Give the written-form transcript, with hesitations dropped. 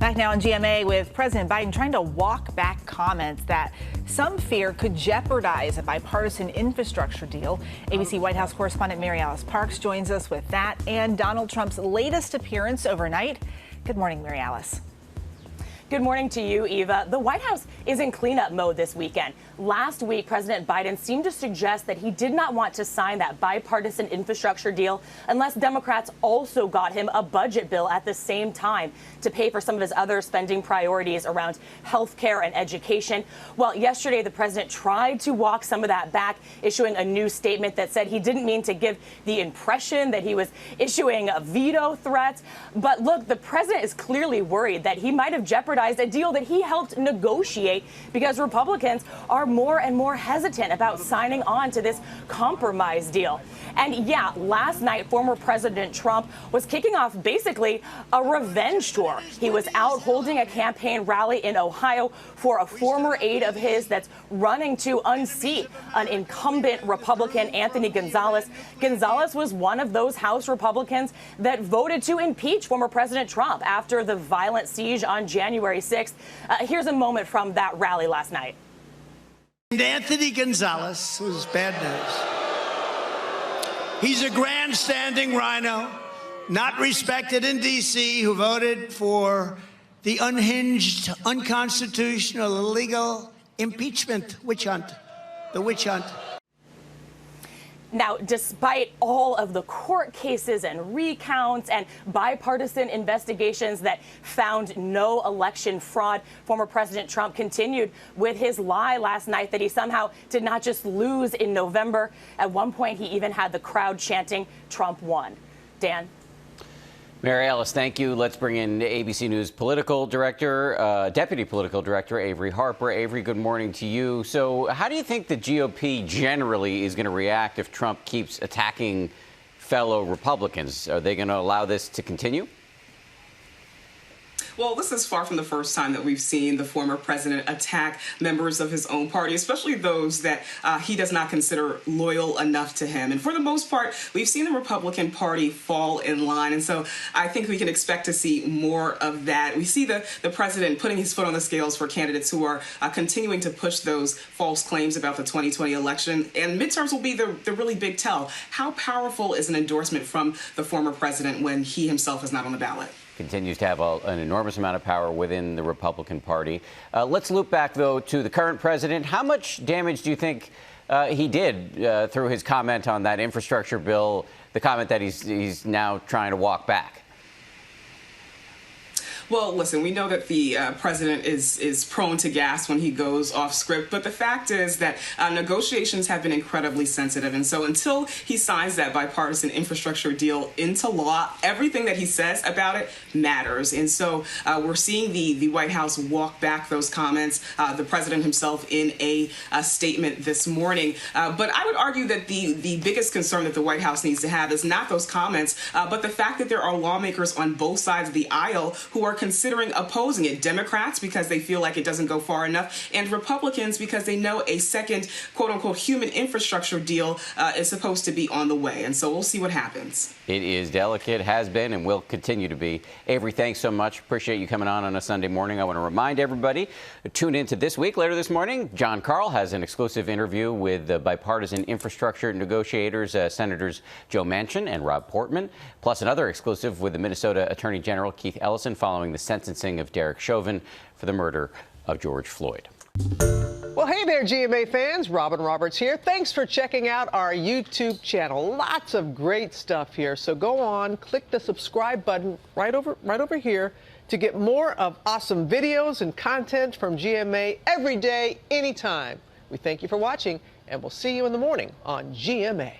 Back now on GMA with President Biden trying to walk back comments that some fear could jeopardize a bipartisan infrastructure deal. ABC White House correspondent Mary Alice Parks joins us with that and Donald Trump's latest appearance overnight. Good morning, Mary Alice. Good morning to you, Eva. The White House is in cleanup mode this weekend. Last week, President Biden seemed to suggest that he did not want to sign that bipartisan infrastructure deal unless Democrats also got him a budget bill at the same time to pay for some of his other spending priorities around health care and education. Well, yesterday, the president tried to walk some of that back, issuing a new statement that said he didn't mean to give the impression that he was issuing a veto threat. But look, the president is clearly worried that he might have jeopardized a deal that he helped negotiate because Republicans are more and more hesitant about signing on to this compromise deal. And yeah, last night, former President Trump was kicking off basically a revenge tour. He was out holding a campaign rally in Ohio for a former aide of his that's running to unseat an incumbent Republican, Anthony Gonzalez. Gonzalez was one of those House Republicans that voted to impeach former President Trump after the violent siege on January 6th. Here's a moment from that rally last night. Anthony Gonzalez was bad news. He's a grandstanding rhino, not respected in D.C., who voted for the unhinged, unconstitutional, illegal impeachment witch hunt, the witch hunt. Now, despite all of the court cases and recounts and bipartisan investigations that found no election fraud, former President Trump continued with his lie last night that he somehow did not just lose in November. At one point, he even had the crowd chanting, "Trump won." Dan? Mary Alice, thank you. Let's bring in ABC News political director, deputy political director Avery Harper. Avery, good morning to you. So how do you think the GOP generally is going to react if Trump keeps attacking fellow Republicans? Are they going to allow this to continue? Well, this is far from the first time that we've seen the former president attack members of his own party, especially those that he does not consider loyal enough to him. And for the most part, we've seen the Republican Party fall in line. And so I think we can expect to see more of that. We see the president putting his foot on the scales for candidates who are continuing to push those false claims about the 2020 election. And midterms will be the really big tell. How powerful is an endorsement from the former president when he himself is not on the ballot? Continues to have an enormous amount of power within the Republican Party. Let's loop back, though, to the current president. How much damage do you think he did through his comment on that infrastructure bill, the comment that he's now trying to walk back? Well, listen, we know that the president is prone to gas when he goes off script, but the fact is that negotiations have been incredibly sensitive. And so until he signs that bipartisan infrastructure deal into law, everything that he says about it matters. And so we're seeing the White House walk back those comments, the president himself in a statement this morning. But I would argue that the biggest concern that the White House needs to have is not those comments, but the fact that there are lawmakers on both sides of the aisle who are considering opposing it. Democrats because they feel like it doesn't go far enough, and Republicans because they know a second quote-unquote human infrastructure deal is supposed to be on the way. And so we'll see what happens. It is delicate, has been, and will continue to be. Avery, thanks so much. Appreciate you coming on a Sunday morning. I want to remind everybody, tune into This Week later this morning. John Carl has an exclusive interview with the bipartisan infrastructure negotiators, Senators Joe Manchin and Rob Portman, plus another exclusive with the Minnesota Attorney General Keith Ellison following the sentencing of Derek Chauvin for the murder of George Floyd. Well, hey there, GMA fans. Robin Roberts here. Thanks for checking out our YouTube channel. Lots of great stuff here. So go on, click the subscribe button right over here to get more of awesome videos and content from GMA every day, anytime. We thank you for watching, and we'll see you in the morning on GMA.